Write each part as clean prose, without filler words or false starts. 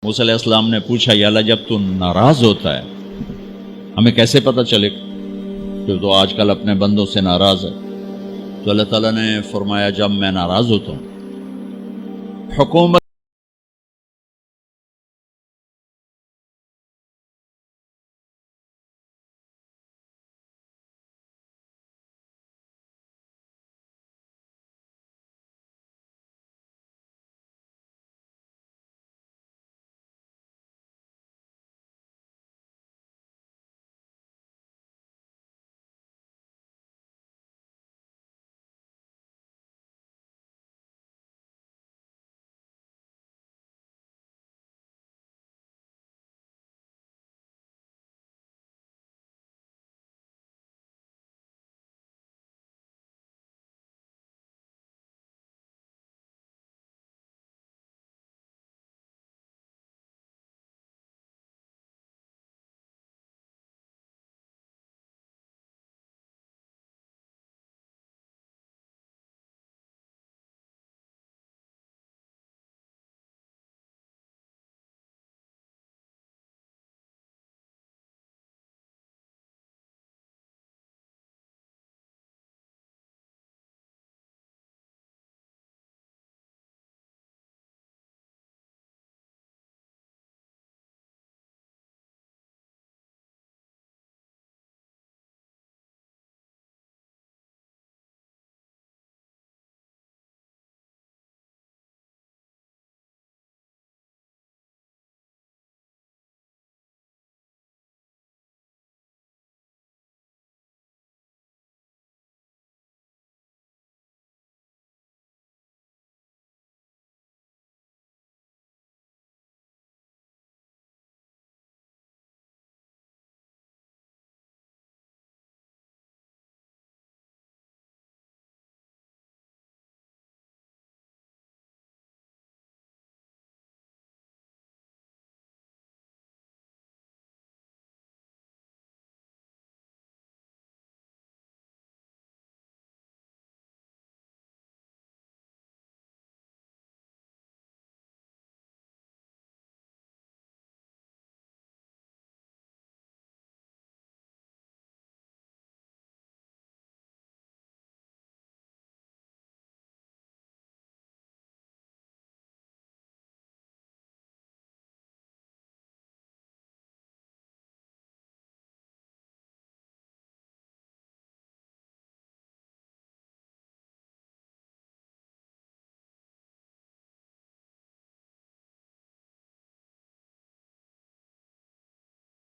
मूसा अलैहिस्सलाम ने पूछा, या अल्लाह जब तू नाराज होता है हमें कैसे पता चले कि तो आजकल अपने बंदों से नाराज है। तो अल्लाह ताला ने फरमाया, जब मैं नाराज होता हूँ हुकूमत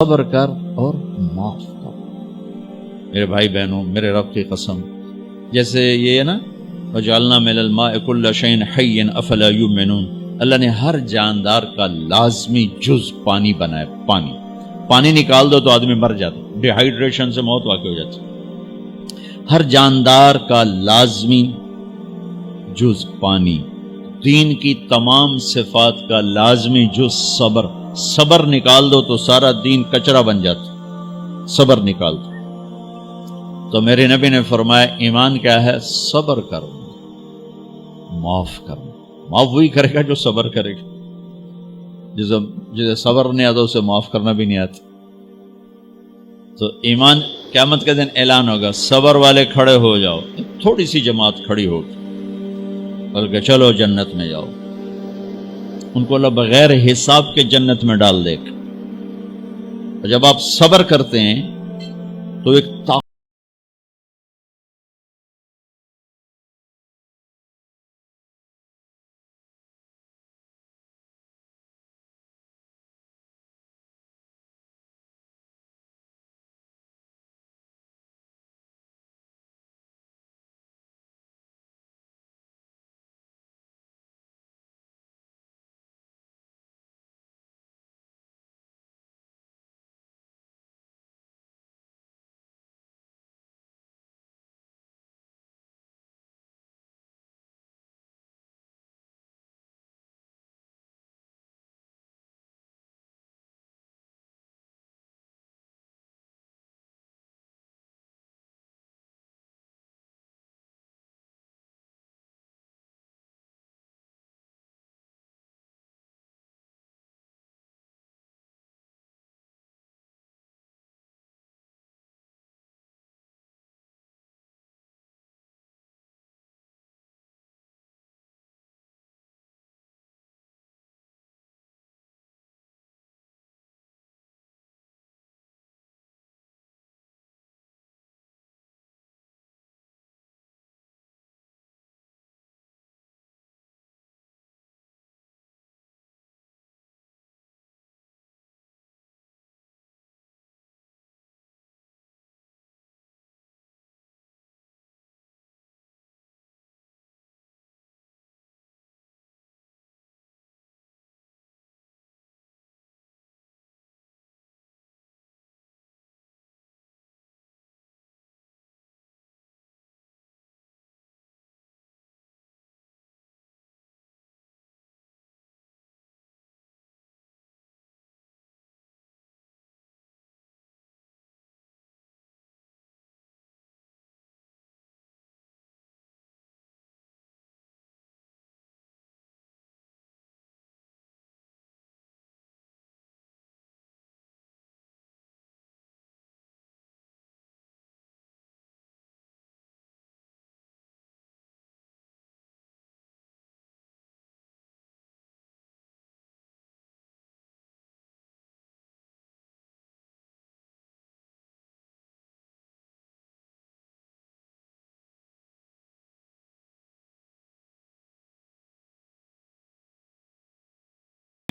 सब्र कर और माफ कर। मेरे भाई बहनों, मेरे रब की कसम, जैसे ये है ना, वजअलना मिनल माइ कुल्ल शैइन हय्यिन अफला युमिनून, अल्लाह ने हर जानदार का लाजमी जुज पानी बनाया। पानी निकाल दो तो आदमी मर जाता, डिहाइड्रेशन से मौत वाक़ई हो जाती। हर जानदार का लाजमी जुज पानी। दीन की तमाम सिफात का लाजमी जुज सब्र। सब्र निकाल दो तो सारा दीन कचरा बन जाता। सब्र निकाल दो तो मेरे नबी ने फरमाया, ईमान क्या है? सब्र करो, माफ करो। माफ वही करेगा जो सब्र करेगा। जिसे सब्र नहीं आता उसे माफ करना भी नहीं आता। तो ईमान क़यामत के दिन ऐलान होगा, सब्र वाले खड़े हो जाओ। थोड़ी सी जमात खड़ी होगी, बल्कि चलो जन्नत में जाओ। उनको अल्लाह बगैर हिसाब के जन्नत में डाल देगा। जब आप सब्र करते हैं तो एक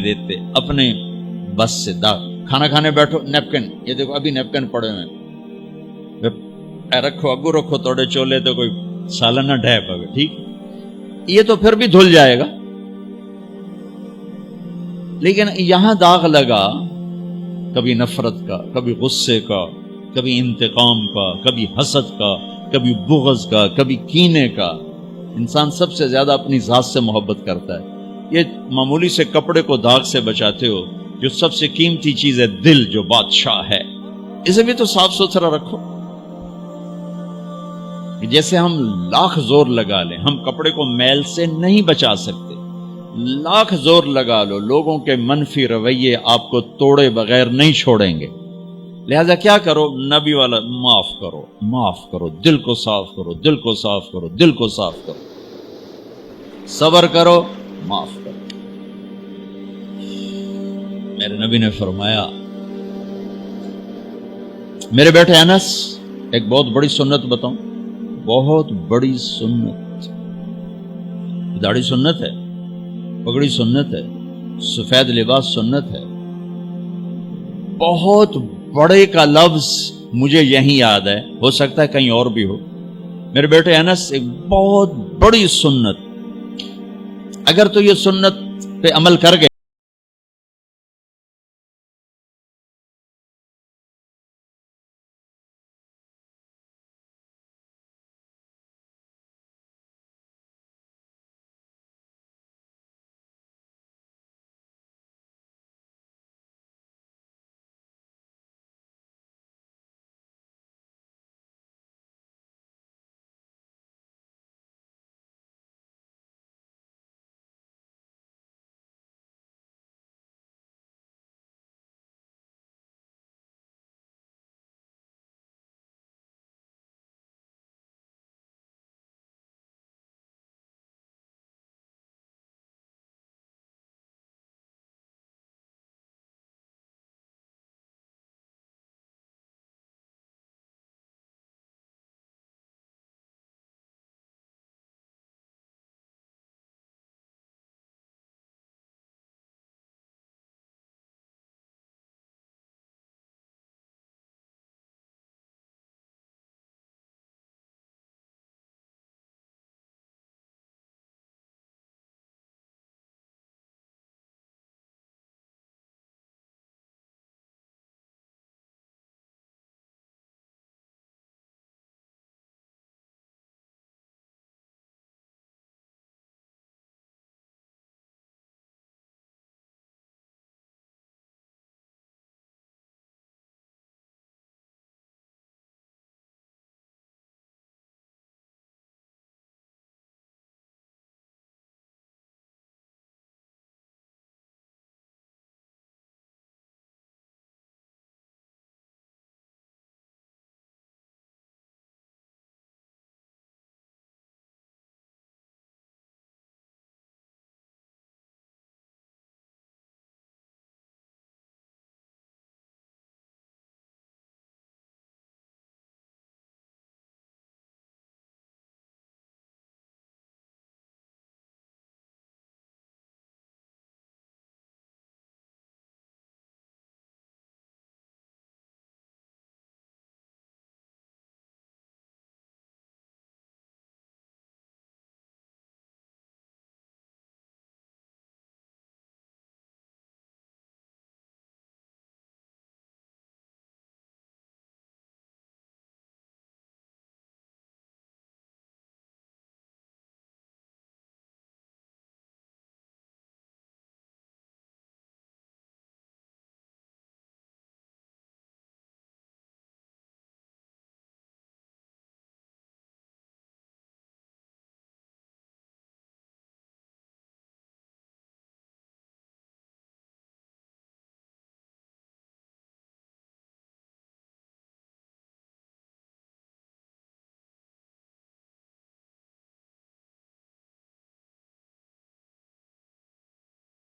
देते अपने बस से दाग। खाना खाने बैठो, नैपकिन, ये देखो अभी नैपकिन पड़े हुए रखो, अगू रखो थोड़े चोले तो कोई सालाना ढह पवे, ठीक, ये तो फिर भी धुल जाएगा। लेकिन यहां दाग लगा कभी नफरत का, कभी गुस्से का, कभी इंतकाम का, कभी हसद का, कभी बुग़्ज़ का, कभी कीने का। इंसान सबसे ज्यादा अपनी जात से मोहब्बत करता है। ये मामूली से कपड़े को दाग से बचाते हो, जो सबसे कीमती चीज है दिल, जो बादशाह है, इसे भी तो साफ सुथरा रखो। जैसे हम लाख जोर लगा लें, हम कपड़े को मैल से नहीं बचा सकते, लाख जोर लगा लो, लोगों के मनफी रवैये आपको तोड़े बगैर नहीं छोड़ेंगे। लिहाजा क्या करो, नबी वाला माफ करो, माफ करो, दिल को साफ करो, दिल को साफ करो, दिल को साफ करो, सब्र करो, माफ करो। मेरे नबी ने फरमाया, मेरे बेटे अनस, एक बहुत बड़ी सुन्नत बताऊं, बहुत बड़ी सुन्नत। दाढ़ी सुन्नत है, पगड़ी सुन्नत है, सफेद लिबास सुन्नत है। बहुत बड़े का लफ्ज मुझे यही याद है, हो सकता है कहीं और भी हो। मेरे बेटे अनस, एक बहुत बड़ी सुन्नत, अगर तो ये सुन्नत पे अमल कर गए,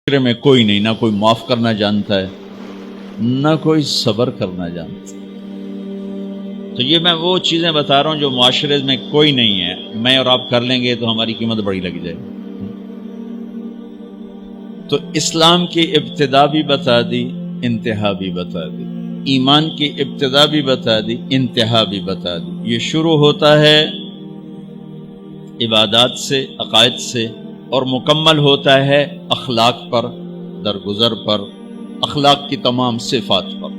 में कोई नहीं, ना कोई माफ करना जानता है, ना कोई सब्र करना जानता। तो ये मैं वो चीजें बता रहा हूं जो मुआशरे में कोई नहीं है, मैं और आप कर लेंगे तो हमारी कीमत बड़ी लग जाएगी। तो इस्लाम की इब्तिदा भी बता दी, इंतहा भी बता दी, ईमान की इब्तिदा भी बता दी, इंतहा भी बता दी। ये शुरू होता है इबादात से, अकायद से, और मुकम्मल होता है अखलाक पर, दरगुजर पर, अखलाक की तमाम सिफात पर।